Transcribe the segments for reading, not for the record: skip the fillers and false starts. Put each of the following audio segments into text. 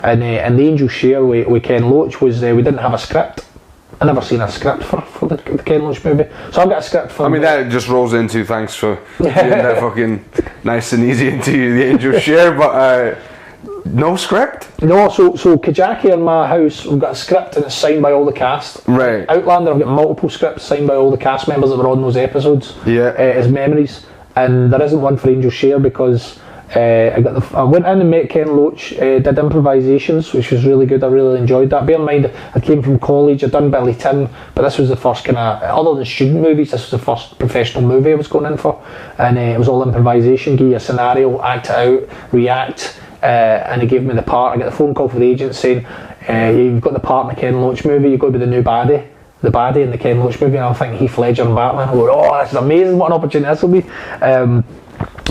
And the Angel Share with Ken Loach was we didn't have a script. I never seen a script for the Ken Loach movie, so I've got a script for. I mean, that just rolls into thanks for doing that fucking nice and easy into the Angel Share, but no script. No, so Kajaki in my house, we've got a script and it's signed by all the cast. Right. Outlander, I've got multiple scripts signed by all the cast members that were on those episodes. Yeah. As memories, and there isn't one for Angel Share because. I went in and met Ken Loach, did improvisations, which was really good. I really enjoyed that. Bear in mind, I came from college, I'd done Billy Tim, but this was the first kind of, other than student movies, this was the first professional movie I was going in for, and it was all improvisation. Give you a scenario, act it out, react, and he gave me the part. I got the phone call from the agent saying, you've got the part in the Ken Loach movie, you've got to be the new baddie. The baddie in the Ken Loach movie, and I'm thinking Heath Ledger and Batman. I go, oh, this is amazing, what an opportunity this will be.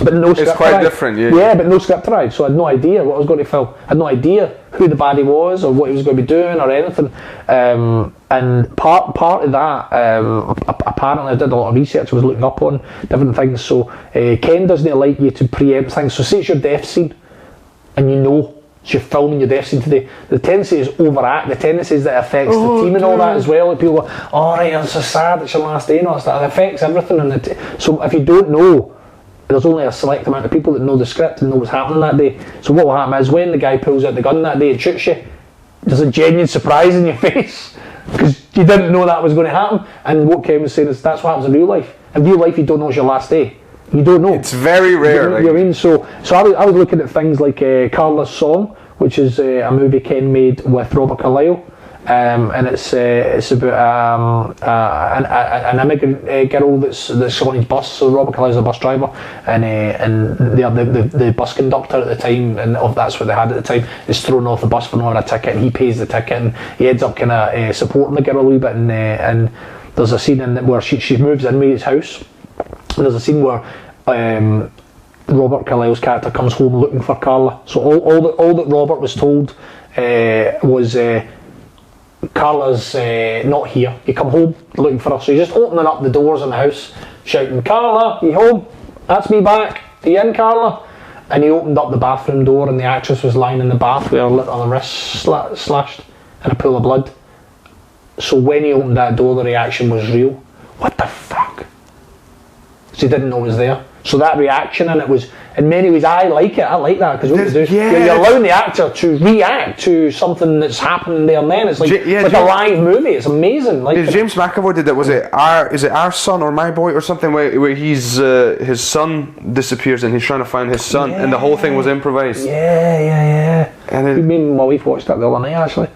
But no script. It's quite different, yeah. Yeah, but no script arrived, so I had no idea what I was going to film. I had no idea who the baddie was or what he was going to be doing or anything. And part of that, apparently I did a lot of research, I was looking up on different things. So Ken doesn't like you to preempt things. So say it's your death scene, and you know so you're filming your death scene today. The tendency is overact. The tendency is that it affects the team and all that as well. Like people go, oh right, it's so sad, it's your last day and all that stuff. It affects everything. So if you don't know, there's only a select amount of people that know the script and know what's happening that day. So what will happen is when the guy pulls out the gun that day and shoots you, there's a genuine surprise in your face because you didn't know that was going to happen. And what Ken was saying is that's what happens in real life. In real life, you don't know it's your last day. You don't know. It's very rare. You know what I mean? So I was looking at things like Carla's Song, which is a movie Ken made with Robert Carlyle. And it's about an immigrant girl that's on his bus. So Robert Carlyle's a bus driver, and the bus conductor at the time, and that's what they had at the time, is thrown off the bus for not having a ticket, and he pays the ticket, and he ends up kind of supporting the girl a wee bit, and there's a scene in where she moves in with his house, and there's a scene where Robert Carlyle's character comes home looking for Carla. So all that Robert was told was. Carla's not here. You come home looking for her, so you're just opening up the doors in the house, shouting, "Carla, you home? That's me back. Are you in, Carla?" And he opened up the bathroom door, and the actress was lying in the bath with her wrist slashed and a pool of blood. So when he opened that door, the reaction was real. What the fuck? So he didn't know it was there. So that reaction, and it was, in many ways, I like it. I like that because you're allowing the actor to react to something that's happening there and then. It's like a live movie. It's amazing. Like James McAvoy did that. Was it Our Son or My Boy or something where he's his son disappears and he's trying to find his son, and the whole thing was improvised. Yeah. And me and my wife watched that the other night actually.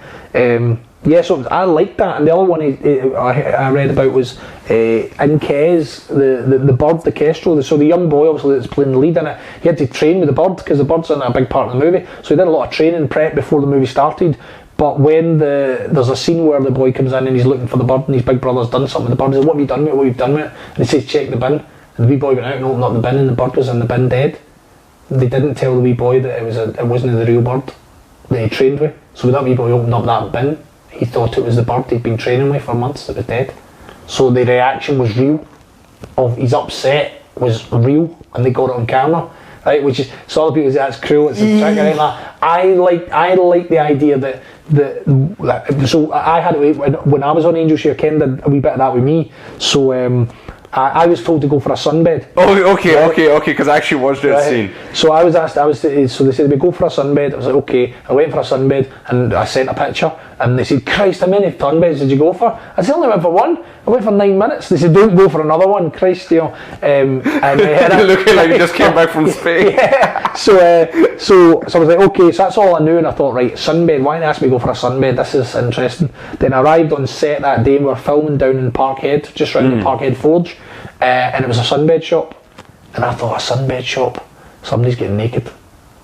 So I liked that, and the other one I read about was in Kes, the bird, the kestrel. So the young boy, obviously, that's playing the lead in it, he had to train with the bird because the bird's in a big part of the movie. So he did a lot of training prep before the movie started. But when there's a scene where the boy comes in and he's looking for the bird, and his big brother's done something, the bird says, "What have you done with it? What have you done with it?" And he says, "Check the bin." And the wee boy went out and opened up the bin, and the bird was in the bin dead. They didn't tell the wee boy that it wasn't the real bird that he trained with. So when that wee boy opened up that bin, he thought it was the bird he'd been training with for months that was dead. So the reaction was real, of he's upset was real, and they got it on camera. Right, which is, so other people say that's cruel, it's a trick, like that. I like the idea that so I had it when I was on Angel Share. Ken did a wee bit of that with me. So I was told to go for a sunbed. Oh, okay, because I actually watched that scene. So I was asked, so they said we go for a sunbed. I was like, okay. I went for a sunbed and I sent a picture, and they said, "Christ, how many sunbeds did you go for?" I said, "I only went for one. I went for 9 minutes." They said, "Don't go for another one, Christ, you know." And looking like you just came back from Spain. Yeah. So I was like, okay, so that's all I knew, and I thought, right, sunbed. Why didn't they ask me to go for a sunbed? This is interesting. Then I arrived on set that day, and we were filming down in Parkhead, just round the Parkhead Forge. And it was a sunbed shop, and I thought, a sunbed shop, somebody's getting naked.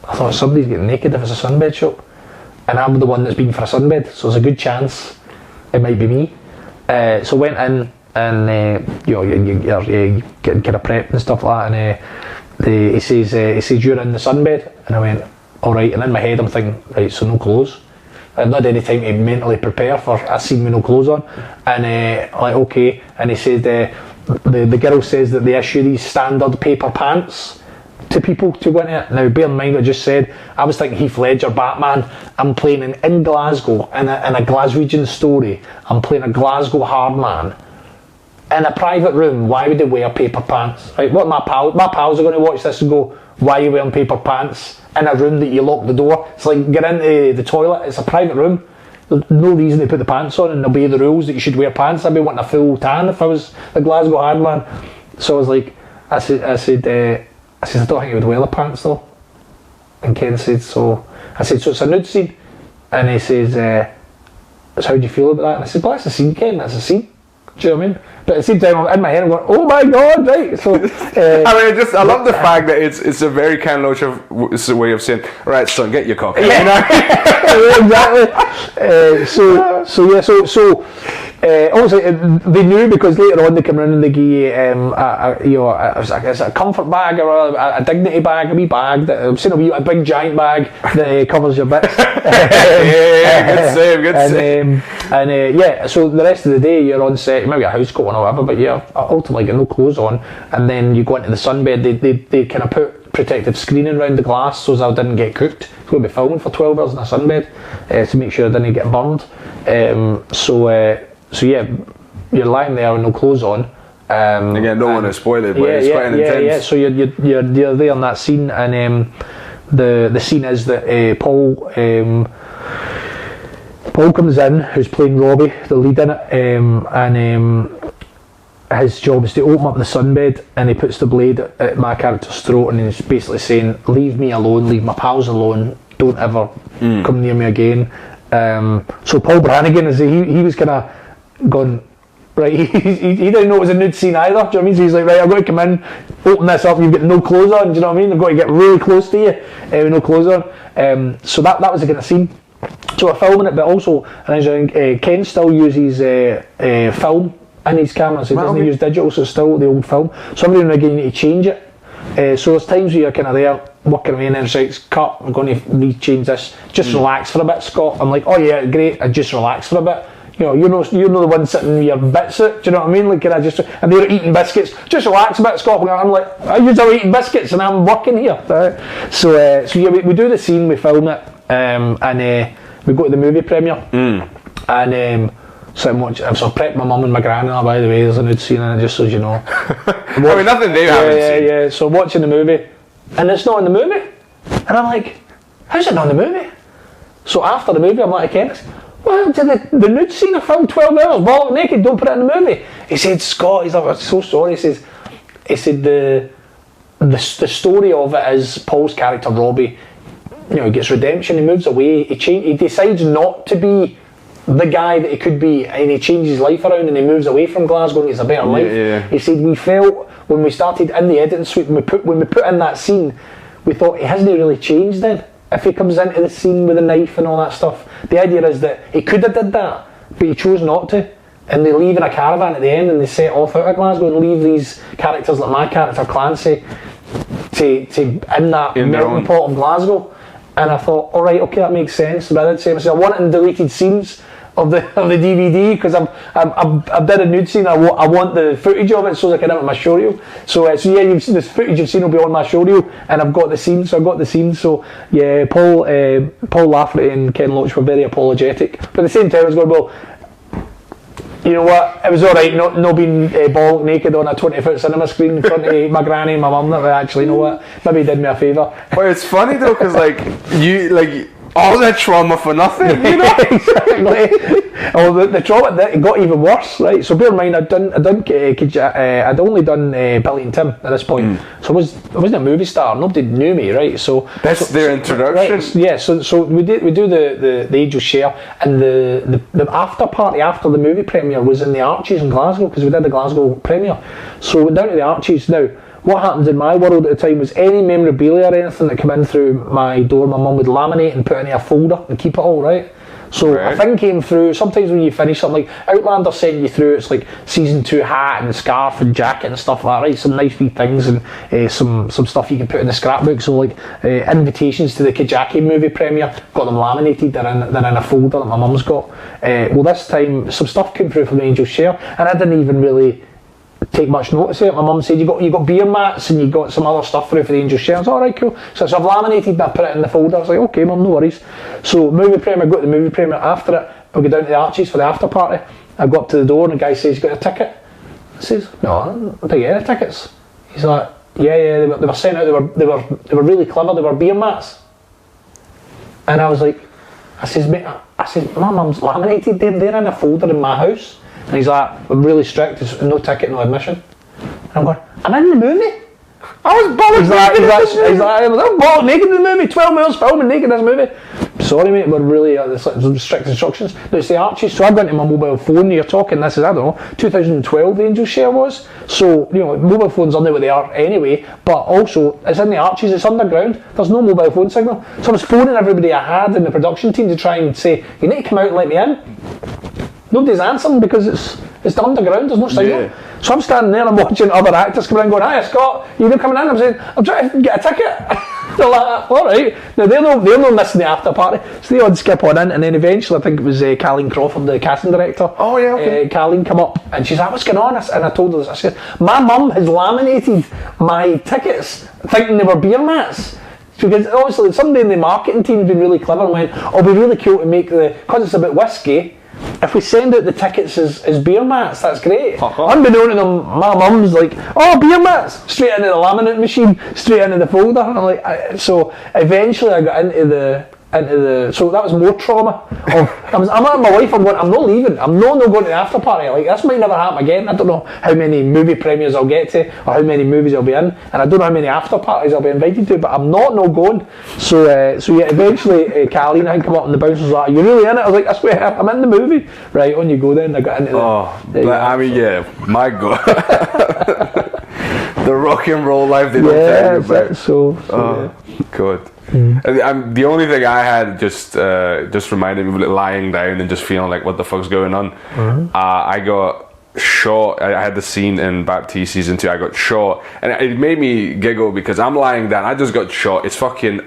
I thought, somebody's getting naked if it's a sunbed shop, and I'm the one that's been for a sunbed, so there's a good chance it might be me. So I went in, and you're getting kind of prepped and stuff like that, and he says you're in the sunbed, and I went, all right. And in my head I'm thinking, right, so no clothes. I had not had any time to mentally prepare for a scene with no clothes on, and like, okay. And he said the girl says that they issue these standard paper pants to people to go into it. Now, bear in mind what I just said, I was thinking Heath Ledger, Batman. I'm playing in Glasgow, in a Glaswegian story. I'm playing a Glasgow hard man. In a private room, why would they wear paper pants? Right? What my pals are going to watch this and go, why are you wearing paper pants in a room that you lock the door? It's like, get into the toilet, it's a private room. There's no reason to put the pants on and obey the rules that you should wear pants. I'd be wanting a full tan if I was the Glasgow hard man. So I was like, I said, I don't think you would wear the pants though. And Ken said, so it's a nude scene. And he says, so how do you feel about that? And I said, well, that's a scene, Ken, that's a scene. Do you know what I mean? But at the same time, I'm in my head, I'm going, oh my god, right? So, I love the fact that it's a very Ken Loach way of saying, right, son, get your cock. Yeah, exactly. Obviously they knew, because later on they come around and they give you, a comfort bag or a dignity bag, a wee bag that I'm saying a big giant bag that covers your bits. Good save. So the rest of the day you're on set, maybe a house coat on or whatever, but you're ultimately got no clothes on, and then you go into the sunbed. They kind of put protective screening around the glass so I didn't get cooked. It's going to be filming for 12 hours in a sunbed to make sure I didn't get burned. So you're lying there with no clothes on. Again, don't want to spoil it, but it's quite an intense. Yeah. So you're there in that scene, and the scene is that Paul comes in, who's playing Robbie, the lead in it, and his job is to open up the sunbed, and he puts the blade at my character's throat, and he's basically saying, leave me alone, leave my pals alone, don't ever come near me again. So Paul Brannigan, he was kind of going, right, he didn't know it was a nude scene either, do you know what I mean? So he's like, right, I've got to come in, open this up, you've got no clothes on, do you know what I mean? I've got to get really close to you with no clothes on. So that was the kind of scene. So we're filming it, but also, Ken still uses film in his cameras, he doesn't use digital, so it's still the old film. So every now and again you need to change it. So there's times where you're kind of there working away, and then it's like, cut, I'm going to re-change this, just relax for a bit, Scott. I'm like, oh yeah, great, I just relax for a bit. You're the one sitting with your bits it, do you know what I mean? Like, can I just, and they're eating biscuits, just relax a bit, Scott. I'm like, you're eating biscuits and I'm working here. So yeah, we do the scene, we film it, and we go to the movie premiere, and so I'm watching, so I prepped my mum and my granny, by the way, there's a nude scene in it, just so you know. Nothing they haven't seen. Yeah, so watching the movie, and it's not in the movie, and I'm like, how's it not in the movie? So after the movie, I'm like, Kenneth, well, did the nude scene I filmed 12 hours, bollock naked, don't put it in the movie. He said, Scott, he's like, I'm so sorry, he said the story of it is Paul's character, Robbie, he gets redemption, he moves away, he decides not to be the guy that he could be, and he changes his life around and he moves away from Glasgow and gets a better life. Yeah. He said, we felt when we started in the editing suite, when we put in that scene, we thought he hasn't really changed then. If he comes into the scene with a knife and all that stuff, the idea is that he could have did that, but he chose not to. And they leave in a caravan at the end, and they set off out of Glasgow and leave these characters like my character Clancy to in that melting pot of Glasgow. And I thought, all right, okay, that makes sense. But I did say to myself, I wanted deleted scenes of the DVD, because I've done a nude scene. I want the footage of it so I can have it on my showreel. So yeah, you've seen this footage you've seen will be on my showreel, and I've got the scene. So I got the scene. So yeah, Paul Lafferty and Ken Loach were very apologetic, but at the same time I was going, well, you know what, it was alright not being bollock naked on a 20-foot cinema screen in front of my granny and my mum. Actually, you know what, maybe he did me a favour. Well, it's funny though, because all that trauma for nothing, you know? Exactly. Oh, the trauma, it got even worse, right? So bear in mind, I'd only done Billy and Tim at this point. So I wasn't a movie star, nobody knew me, right? So that's their introduction. Right, yeah, so we do the Angel Share, and the after party after the movie premiere was in the Arches in Glasgow, because we did the Glasgow premiere. So we went down to the Arches. Now, what happened in my world at the time was any memorabilia or anything that came in through my door, my mum would laminate and put in a folder and keep it all, right? So a thing came through. Sometimes when you finish something, like Outlander sent you through, it's like season 2 hat and scarf and jacket and stuff like that, right? Some nice wee things, and some stuff you can put in the scrapbook. So like invitations to the Kajaki movie premiere, got them laminated, they're in a folder that my mum's got. Well, this time some stuff came through from the Angel Share, and I didn't even really take much notice of it. My mum said, you got beer mats and you got some other stuff through for the Angels Share. I was alright, cool. So I've laminated, but I put it in the folder. I was like, okay, mum, no worries. So movie premiere, go to the movie premiere. After it, I'll go down to the Archies for the after party. I go up to the door and the guy says, you got a ticket? I says, no, I don't get any tickets. He's like, yeah, they were sent out, they were really clever, they were beer mats. And I was like, I says, mate, my mum's laminated them, they're in a folder in my house. And he's like, I'm really strict, there's no ticket, no admission. And I'm going, I'm in the movie. I was bothered naked. He's like, I was bothered naked in the movie, 12 minutes filming naked in this movie. Sorry mate, we're really, there's strict instructions. No, it's the Archies, so I went to my mobile phone, you're talking, this is, I don't know, 2012 the Angel Share was. So, mobile phones are not what they are anyway, but also, it's in the Archies, it's underground, there's no mobile phone signal. So I was phoning everybody I had in the production team to try and say, you need to come out and let me in. Nobody's answering because it's the underground, there's no signal. Yeah. So I'm standing there, I'm watching other actors come in going, hi Scott, you not coming in? I'm saying, I'm trying to get a ticket. They're like, alright. Now they're not missing the after party, so they would skip on in, and then eventually I think it was Colleen Crawford, the casting director. Oh yeah, okay. Colleen come up and she's like, what's going on? And I told her this, I said, my mum has laminated my tickets thinking they were beer mats. Because obviously somebody in the marketing team has been really clever and went, it'll be really cool to make because it's a bit whiskey, if we send out the tickets as beer mats, that's great. Unbeknown to them, my mum's like, oh, beer mats, straight into the laminate machine, straight into the folder. And I'm like, so eventually I got into the, so that was more trauma. I'm at my wife, I'm going, I'm not leaving, I'm not going to the after party. Like, this might never happen again. I don't know how many movie premieres I'll get to, or how many movies I'll be in, and I don't know how many after parties I'll be invited to, but I'm not going. So yeah, eventually Colleen I come up and the bouncer was like, are you really in it? I was like, I swear, I'm in the movie. Right, on you go then. I got into yeah, my God. The rock and roll life they don't tell you about. So yeah. Good. The only thing I had just reminded me of lying down and just feeling like what the fuck's going on. I got shot. I had the scene in Baptiste season 2. I got shot, and it made me giggle because I'm lying down. I just got shot. It's fucking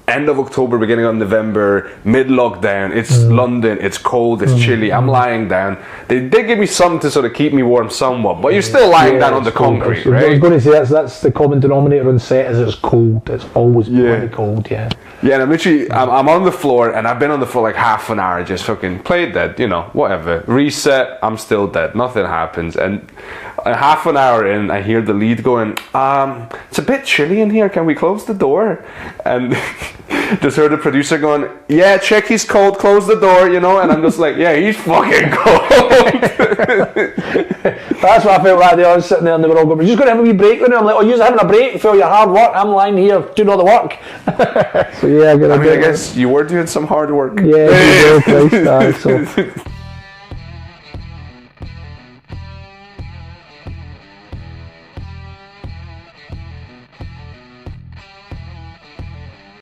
end of October, beginning of November, mid-lockdown. It's London, it's cold, it's chilly. I'm lying down. They did give me something to sort of keep me warm somewhat, but you're still lying down on the concrete, right? I was going to say that's the common denominator on set is it's cold. It's always bloody cold, yeah. Yeah, and I'm literally, I'm on the floor, and I've been on the floor like half an hour, just fucking play dead, whatever. Reset, I'm still dead, nothing happens. And half an hour in, I hear the lead going, it's a bit chilly in here, can we close the door? And just heard the producer going, yeah, check he's cold, close the door, and I'm just like, yeah, he's fucking cold. That's what I felt like. They all sitting there and they were all going, we're just going to have a wee break with him. I'm like, oh, you're having a break for your hard work, I'm lying here doing all the work. So yeah, I guess you were doing some hard work. Yeah, so